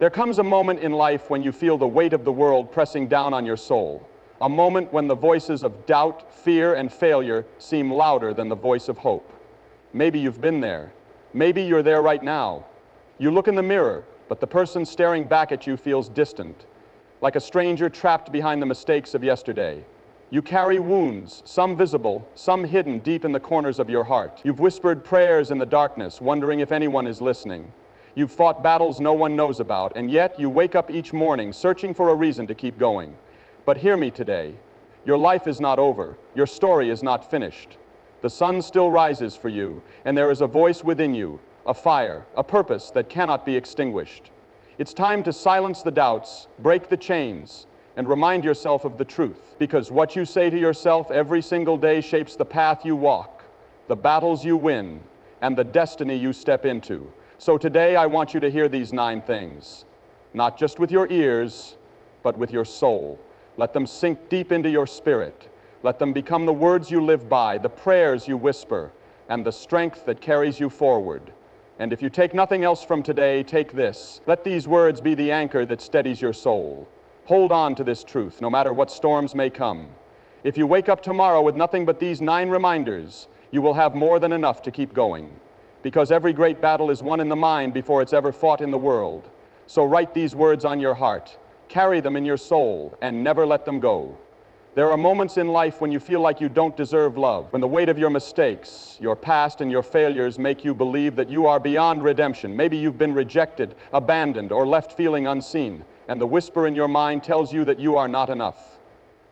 There comes a moment in life when you feel the weight of the world pressing down on your soul. A moment when the voices of doubt, fear, and failure seem louder than the voice of hope. Maybe you've been there. Maybe you're there right now. You look in the mirror, but the person staring back at you feels distant, like a stranger trapped behind the mistakes of yesterday. You carry wounds, some visible, some hidden deep in the corners of your heart. You've whispered prayers in the darkness, wondering if anyone is listening. You've fought battles no one knows about, and yet you wake up each morning searching for a reason to keep going. But hear me today. Your life is not over. Your story is not finished. The sun still rises for you, and there is a voice within you, a fire, a purpose that cannot be extinguished. It's time to silence the doubts, break the chains, and remind yourself of the truth. Because what you say to yourself every single day shapes the path you walk, the battles you win, and the destiny you step into. So today I want you to hear these 9 things, not just with your ears, but with your soul. Let them sink deep into your spirit. Let them become the words you live by, the prayers you whisper, and the strength that carries you forward. And if you take nothing else from today, take this. Let these words be the anchor that steadies your soul. Hold on to this truth, no matter what storms may come. If you wake up tomorrow with nothing but these 9 reminders, you will have more than enough to keep going. Because every great battle is won in the mind before it's ever fought in the world. So write these words on your heart, carry them in your soul, and never let them go. There are moments in life when you feel like you don't deserve love, when the weight of your mistakes, your past, and your failures make you believe that you are beyond redemption. Maybe you've been rejected, abandoned, or left feeling unseen, and the whisper in your mind tells you that you are not enough.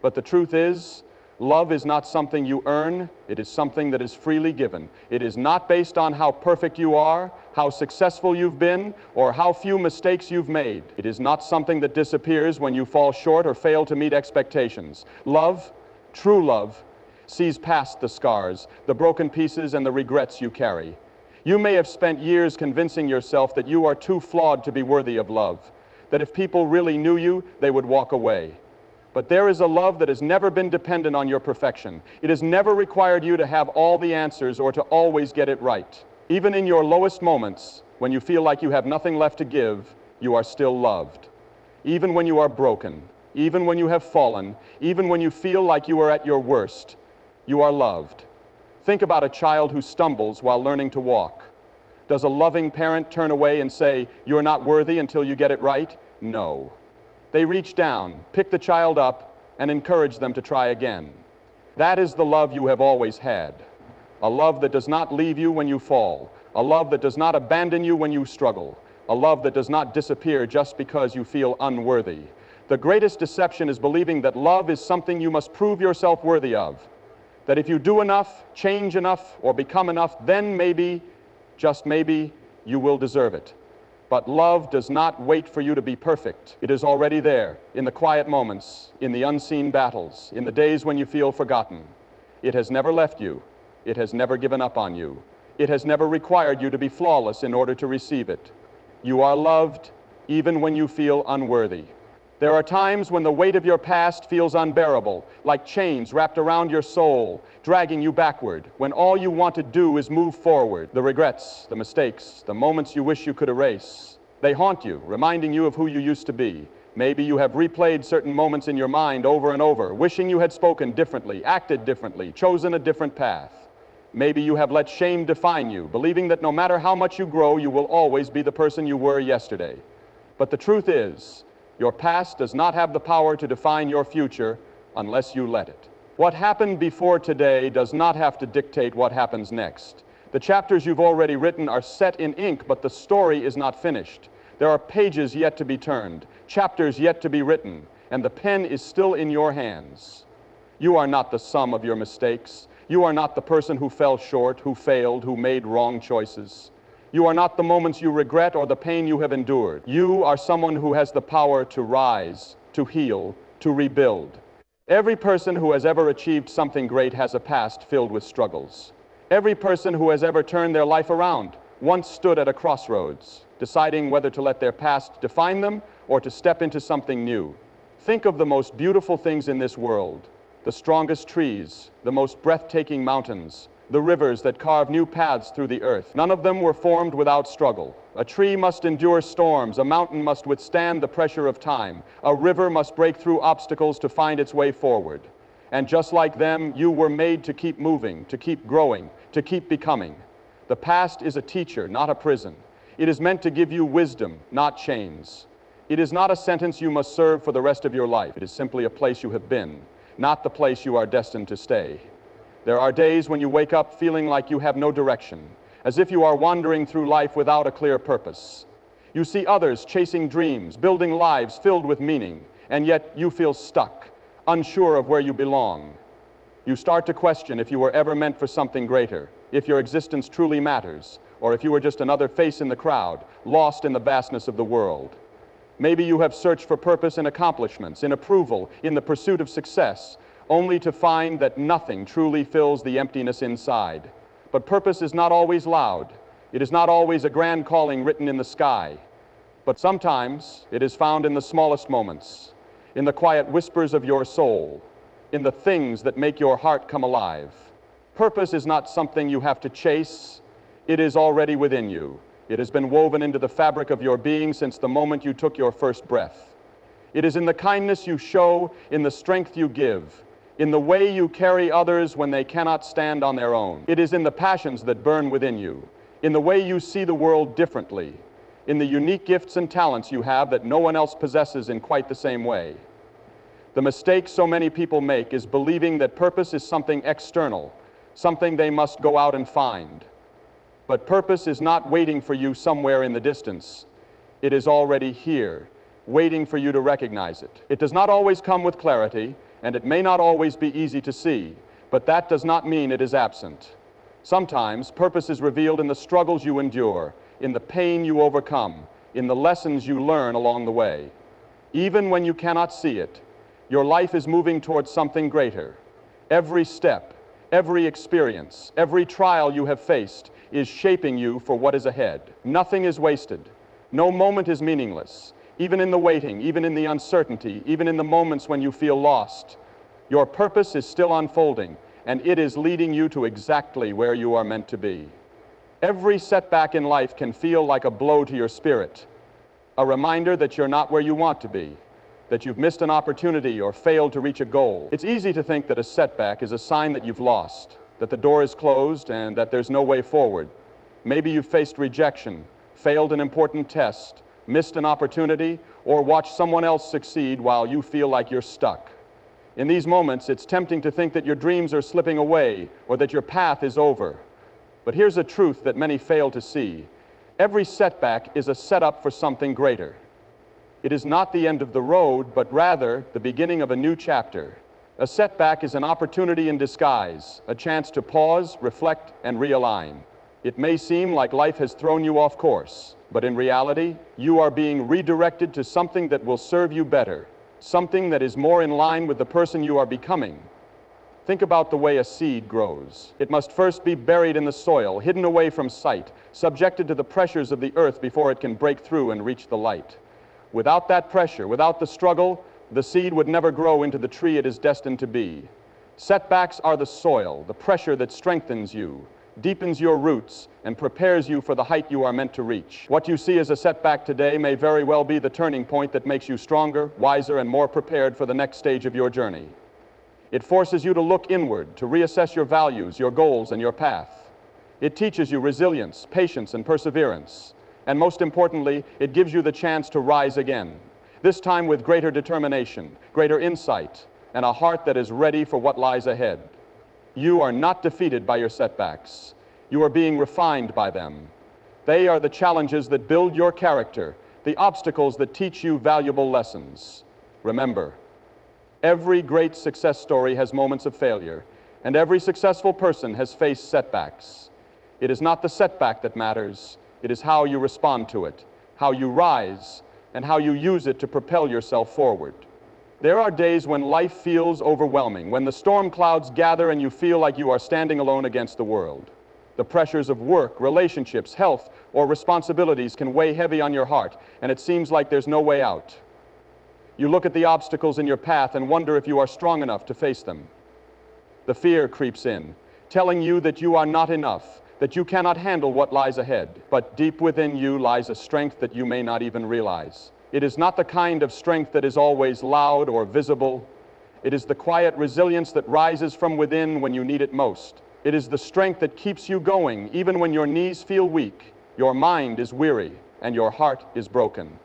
But the truth is, love is not something you earn, it is something that is freely given. It is not based on how perfect you are, how successful you've been, or how few mistakes you've made. It is not something that disappears when you fall short or fail to meet expectations. Love, true love, sees past the scars, the broken pieces, and the regrets you carry. You may have spent years convincing yourself that you are too flawed to be worthy of love, that if people really knew you, they would walk away. But there is a love that has never been dependent on your perfection. It has never required you to have all the answers or to always get it right. Even in your lowest moments, when you feel like you have nothing left to give, you are still loved. Even when you are broken, even when you have fallen, even when you feel like you are at your worst, you are loved. Think about a child who stumbles while learning to walk. Does a loving parent turn away and say, "You're not worthy until you get it right"? No. They reach down, pick the child up, and encourage them to try again. That is the love you have always had. A love that does not leave you when you fall. A love that does not abandon you when you struggle. A love that does not disappear just because you feel unworthy. The greatest deception is believing that love is something you must prove yourself worthy of. That if you do enough, change enough, or become enough, then maybe, just maybe, you will deserve it. But love does not wait for you to be perfect. It is already there, in the quiet moments, in the unseen battles, in the days when you feel forgotten. It has never left you. It has never given up on you. It has never required you to be flawless in order to receive it. You are loved even when you feel unworthy. There are times when the weight of your past feels unbearable, like chains wrapped around your soul, dragging you backward, when all you want to do is move forward. The regrets, the mistakes, the moments you wish you could erase, they haunt you, reminding you of who you used to be. Maybe you have replayed certain moments in your mind over and over, wishing you had spoken differently, acted differently, chosen a different path. Maybe you have let shame define you, believing that no matter how much you grow, you will always be the person you were yesterday. But the truth is, your past does not have the power to define your future unless you let it. What happened before today does not have to dictate what happens next. The chapters you've already written are set in ink, but the story is not finished. There are pages yet to be turned, chapters yet to be written, and the pen is still in your hands. You are not the sum of your mistakes. You are not the person who fell short, who failed, who made wrong choices. You are not the moments you regret or the pain you have endured. You are someone who has the power to rise, to heal, to rebuild. Every person who has ever achieved something great has a past filled with struggles. Every person who has ever turned their life around once stood at a crossroads, deciding whether to let their past define them or to step into something new. Think of the most beautiful things in this world, the strongest trees, the most breathtaking mountains, the rivers that carve new paths through the earth. None of them were formed without struggle. A tree must endure storms, a mountain must withstand the pressure of time, a river must break through obstacles to find its way forward. And just like them, you were made to keep moving, to keep growing, to keep becoming. The past is a teacher, not a prison. It is meant to give you wisdom, not chains. It is not a sentence you must serve for the rest of your life. It is simply a place you have been, not the place you are destined to stay. There are days when you wake up feeling like you have no direction, as if you are wandering through life without a clear purpose. You see others chasing dreams, building lives filled with meaning, and yet you feel stuck, unsure of where you belong. You start to question if you were ever meant for something greater, if your existence truly matters, or if you were just another face in the crowd, lost in the vastness of the world. Maybe you have searched for purpose in accomplishments, in approval, in the pursuit of success, only to find that nothing truly fills the emptiness inside. But purpose is not always loud. It is not always a grand calling written in the sky. But sometimes it is found in the smallest moments, in the quiet whispers of your soul, in the things that make your heart come alive. Purpose is not something you have to chase. It is already within you. It has been woven into the fabric of your being since the moment you took your first breath. It is in the kindness you show, in the strength you give, in the way you carry others when they cannot stand on their own. It is in the passions that burn within you, in the way you see the world differently, in the unique gifts and talents you have that no one else possesses in quite the same way. The mistake so many people make is believing that purpose is something external, something they must go out and find. But purpose is not waiting for you somewhere in the distance. It is already here, waiting for you to recognize it. It does not always come with clarity, and it may not always be easy to see, but that does not mean it is absent. Sometimes purpose is revealed in the struggles you endure, in the pain you overcome, in the lessons you learn along the way. Even when you cannot see it, your life is moving towards something greater. Every step, every experience, every trial you have faced is shaping you for what is ahead. Nothing is wasted. No moment is meaningless. Even in the waiting, even in the uncertainty, even in the moments when you feel lost, your purpose is still unfolding, and it is leading you to exactly where you are meant to be. Every setback in life can feel like a blow to your spirit, a reminder that you're not where you want to be, that you've missed an opportunity or failed to reach a goal. It's easy to think that a setback is a sign that you've lost, that the door is closed and that there's no way forward. Maybe you've faced rejection, failed an important test, missed an opportunity, or watched someone else succeed while you feel like you're stuck. In these moments, it's tempting to think that your dreams are slipping away or that your path is over. But here's a truth that many fail to see. Every setback is a setup for something greater. It is not the end of the road, but rather the beginning of a new chapter. A setback is an opportunity in disguise, a chance to pause, reflect, and realign. It may seem like life has thrown you off course, but in reality, you are being redirected to something that will serve you better, something that is more in line with the person you are becoming. Think about the way a seed grows. It must first be buried in the soil, hidden away from sight, subjected to the pressures of the earth before it can break through and reach the light. Without that pressure, without the struggle, the seed would never grow into the tree it is destined to be. Setbacks are the soil, the pressure that strengthens you, deepens your roots, and prepares you for the height you are meant to reach. What you see as a setback today may very well be the turning point that makes you stronger, wiser, and more prepared for the next stage of your journey. It forces you to look inward, to reassess your values, your goals, and your path. It teaches you resilience, patience, and perseverance. And most importantly, it gives you the chance to rise again, this time with greater determination, greater insight, and a heart that is ready for what lies ahead. You are not defeated by your setbacks. You are being refined by them. They are the challenges that build your character, the obstacles that teach you valuable lessons. Remember, every great success story has moments of failure, and every successful person has faced setbacks. It is not the setback that matters. It is how you respond to it, how you rise, and how you use it to propel yourself forward. There are days when life feels overwhelming, when the storm clouds gather and you feel like you are standing alone against the world. The pressures of work, relationships, health, or responsibilities can weigh heavy on your heart, and it seems like there's no way out. You look at the obstacles in your path and wonder if you are strong enough to face them. The fear creeps in. telling you that you are not enough, that you cannot handle what lies ahead. But deep within you lies a strength that you may not even realize. It is not the kind of strength that is always loud or visible. It is the quiet resilience that rises from within when you need it most. It is the strength that keeps you going even when your knees feel weak, your mind is weary, and your heart is broken.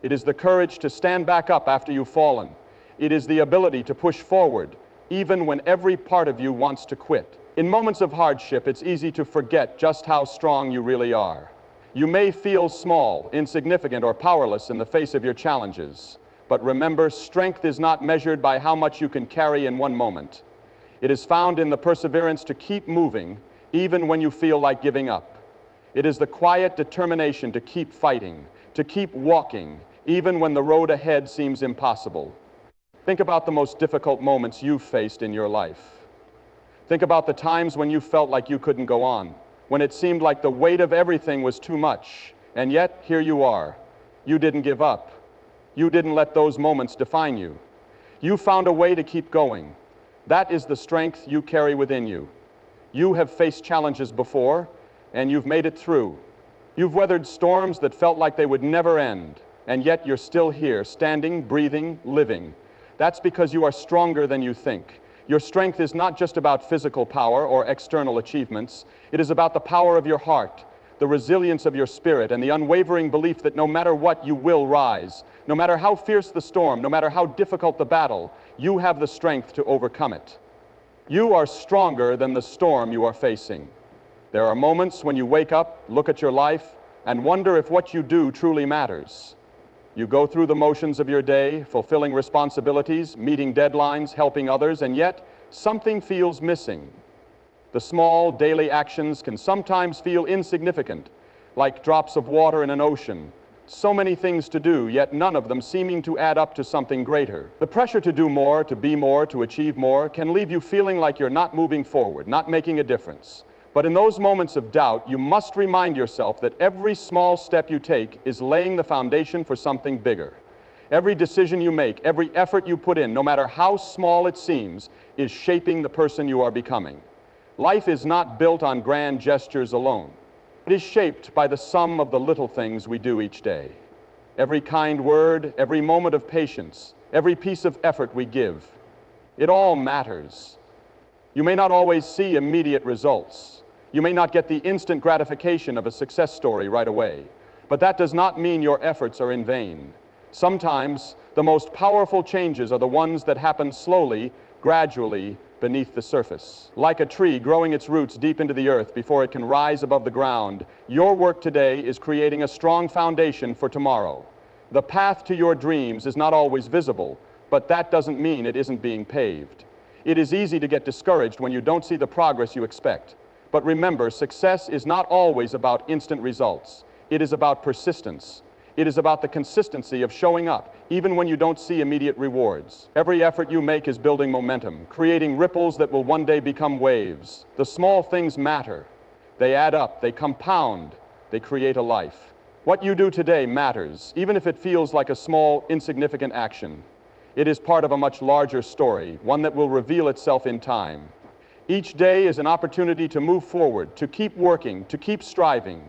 It is the courage to stand back up after you've fallen. It is the ability to push forward even when every part of you wants to quit. In moments of hardship, it's easy to forget just how strong you really are. You may feel small, insignificant, or powerless in the face of your challenges. But remember, strength is not measured by how much you can carry in one moment. It is found in the perseverance to keep moving, even when you feel like giving up. It is the quiet determination to keep fighting, to keep walking, even when the road ahead seems impossible. Think about the most difficult moments you've faced in your life. Think about the times when you felt like you couldn't go on, when it seemed like the weight of everything was too much, and yet here you are. You didn't give up. You didn't let those moments define you. You found a way to keep going. That is the strength you carry within you. You have faced challenges before, and you've made it through. You've weathered storms that felt like they would never end, and yet you're still here, standing, breathing, living. That's because you are stronger than you think. Your strength is not just about physical power or external achievements. It is about the power of your heart, the resilience of your spirit, and the unwavering belief that no matter what, you will rise. No matter how fierce the storm, no matter how difficult the battle, you have the strength to overcome it. You are stronger than the storm you are facing. There are moments when you wake up, look at your life, and wonder if what you do truly matters. You go through the motions of your day, fulfilling responsibilities, meeting deadlines, helping others, and yet something feels missing. The small daily actions can sometimes feel insignificant, like drops of water in an ocean. So many things to do, yet none of them seeming to add up to something greater. The pressure to do more, to be more, to achieve more can leave you feeling like you're not moving forward, not making a difference. But in those moments of doubt, you must remind yourself that every small step you take is laying the foundation for something bigger. Every decision you make, every effort you put in, no matter how small it seems, is shaping the person you are becoming. Life is not built on grand gestures alone. It is shaped by the sum of the little things we do each day. Every kind word, every moment of patience, every piece of effort we give. It all matters. You may not always see immediate results. You may not get the instant gratification of a success story right away, but that does not mean your efforts are in vain. Sometimes the most powerful changes are the ones that happen slowly, gradually, beneath the surface. Like a tree growing its roots deep into the earth before it can rise above the ground, your work today is creating a strong foundation for tomorrow. The path to your dreams is not always visible, but that doesn't mean it isn't being paved. It is easy to get discouraged when you don't see the progress you expect. But remember, success is not always about instant results. It is about persistence. It is about the consistency of showing up, even when you don't see immediate rewards. Every effort you make is building momentum, creating ripples that will one day become waves. The small things matter. They add up, they compound, they create a life. What you do today matters, even if it feels like a small, insignificant action. It is part of a much larger story, one that will reveal itself in time. Each day is an opportunity to move forward, to keep working, to keep striving.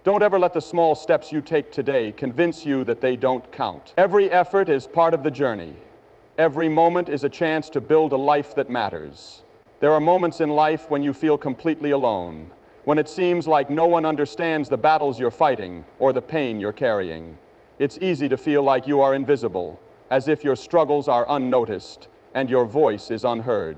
Don't ever let the small steps you take today convince you that they don't count. Every effort is part of the journey. Every moment is a chance to build a life that matters. There are moments in life when you feel completely alone, when it seems like no one understands the battles you're fighting or the pain you're carrying. It's easy to feel like you are invisible, as if your struggles are unnoticed and your voice is unheard.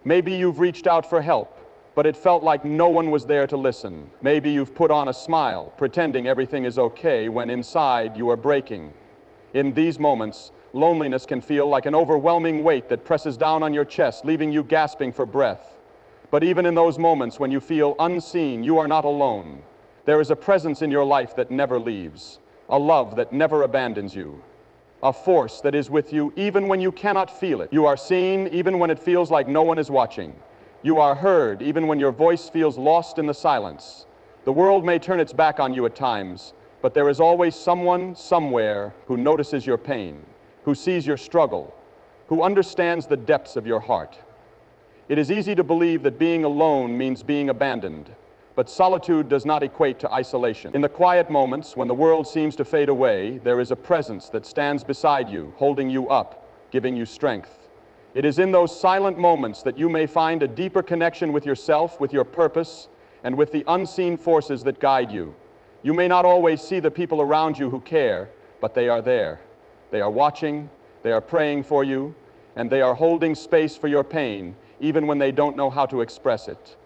Maybe you've reached out for help, but it felt like no one was there to listen. Maybe you've put on a smile, pretending everything is okay when inside you are breaking. In these moments, loneliness can feel like an overwhelming weight that presses down on your chest, leaving you gasping for breath. But even in those moments when you feel unseen, you are not alone. There is a presence in your life that never leaves, a love that never abandons you. A force that is with you even when you cannot feel it. You are seen even when it feels like no one is watching. You are heard even when your voice feels lost in the silence. The world may turn its back on you at times, but there is always someone, somewhere, who notices your pain, who sees your struggle, who understands the depths of your heart. It is easy to believe that being alone means being abandoned, but solitude does not equate to isolation. In the quiet moments, when the world seems to fade away, there is a presence that stands beside you, holding you up, giving you strength. It is in those silent moments that you may find a deeper connection with yourself, with your purpose, and with the unseen forces that guide you. You may not always see the people around you who care, but they are there. They are watching, they are praying for you, and they are holding space for your pain, even when they don't know how to express it.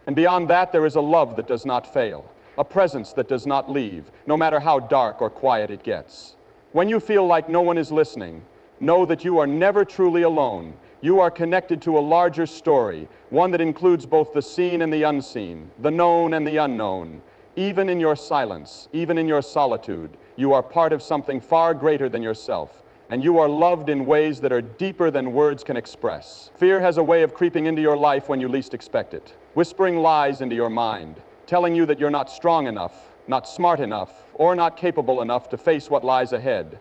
And beyond that, there is a love that does not fail, a presence that does not leave, no matter how dark or quiet it gets. When you feel like no one is listening, know that you are never truly alone. You are connected to a larger story, one that includes both the seen and the unseen, the known and the unknown. Even in your silence, even in your solitude, you are part of something far greater than yourself, and you are loved in ways that are deeper than words can express. Fear has a way of creeping into your life when you least expect it, whispering lies into your mind, telling you that you're not strong enough, not smart enough, or not capable enough to face what lies ahead.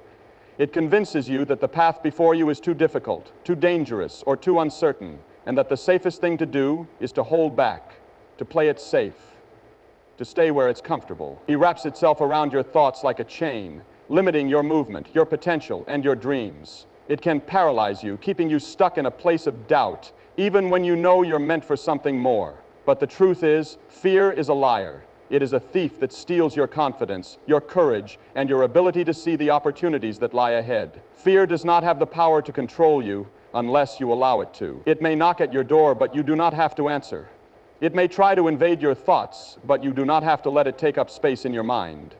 It convinces you that the path before you is too difficult, too dangerous, or too uncertain, and that the safest thing to do is to hold back, to play it safe, to stay where it's comfortable. It wraps itself around your thoughts like a chain, limiting your movement, your potential, and your dreams. It can paralyze you, keeping you stuck in a place of doubt, even when you know you're meant for something more. But the truth is, fear is a liar. It is a thief that steals your confidence, your courage, and your ability to see the opportunities that lie ahead. Fear does not have the power to control you unless you allow it to. It may knock at your door, but you do not have to answer. It may try to invade your thoughts, but you do not have to let it take up space in your mind.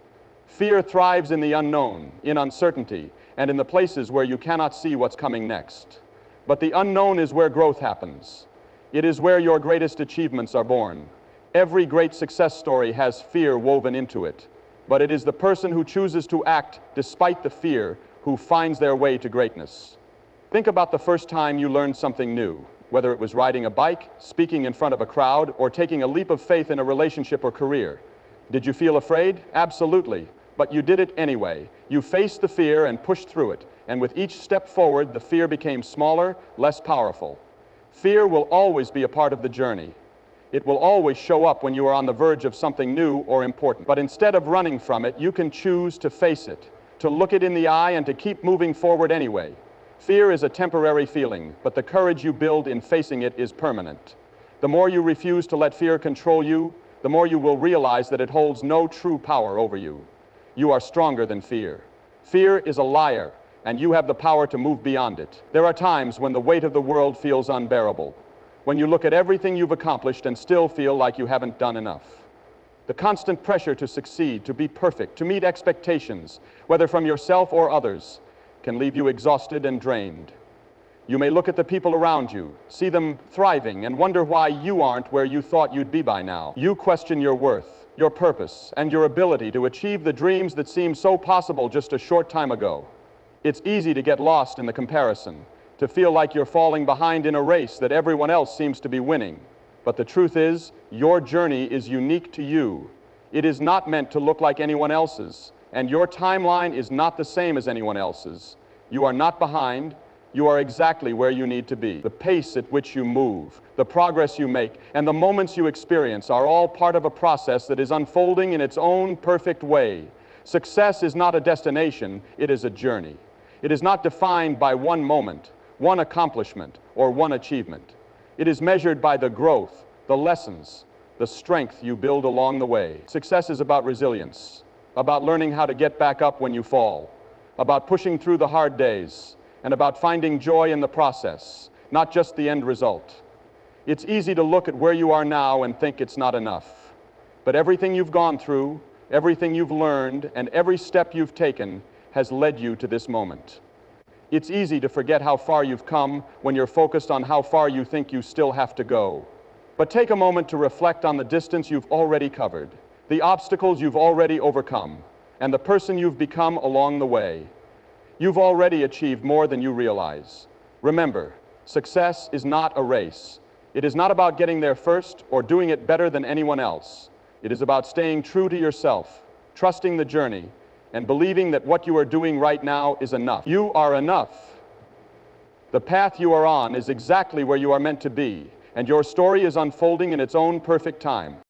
Fear thrives in the unknown, in uncertainty, and in the places where you cannot see what's coming next. But the unknown is where growth happens. It is where your greatest achievements are born. Every great success story has fear woven into it, but it is the person who chooses to act despite the fear who finds their way to greatness. Think about the first time you learned something new, whether it was riding a bike, speaking in front of a crowd, or taking a leap of faith in a relationship or career. Did you feel afraid? Absolutely. But you did it anyway. You faced the fear and pushed through it, and with each step forward, the fear became smaller, less powerful. Fear will always be a part of the journey. It will always show up when you are on the verge of something new or important. But instead of running from it, you can choose to face it, to look it in the eye, and to keep moving forward anyway. Fear is a temporary feeling, but the courage you build in facing it is permanent. The more you refuse to let fear control you, the more you will realize that it holds no true power over you. You are stronger than fear. Fear is a liar, and you have the power to move beyond it. There are times when the weight of the world feels unbearable, when you look at everything you've accomplished and still feel like you haven't done enough. The constant pressure to succeed, to be perfect, to meet expectations, whether from yourself or others, can leave you exhausted and drained. You may look at the people around you, see them thriving, and wonder why you aren't where you thought you'd be by now. You question your worth, your purpose, and your ability to achieve the dreams that seemed so possible just a short time ago. It's easy to get lost in the comparison, to feel like you're falling behind in a race that everyone else seems to be winning. But the truth is, your journey is unique to you. It is not meant to look like anyone else's, and your timeline is not the same as anyone else's. You are not behind. You are exactly where you need to be. The pace at which you move, the progress you make, and the moments you experience are all part of a process that is unfolding in its own perfect way. Success is not a destination, it is a journey. It is not defined by one moment, one accomplishment, or one achievement. It is measured by the growth, the lessons, the strength you build along the way. Success is about resilience, about learning how to get back up when you fall, about pushing through the hard days, and about finding joy in the process, not just the end result. It's easy to look at where you are now and think it's not enough. But everything you've gone through, everything you've learned, and every step you've taken has led you to this moment. It's easy to forget how far you've come when you're focused on how far you think you still have to go. But take a moment to reflect on the distance you've already covered, the obstacles you've already overcome, and the person you've become along the way. You've already achieved more than you realize. Remember, success is not a race. It is not about getting there first or doing it better than anyone else. It is about staying true to yourself, trusting the journey, and believing that what you are doing right now is enough. You are enough. The path you are on is exactly where you are meant to be, and your story is unfolding in its own perfect time.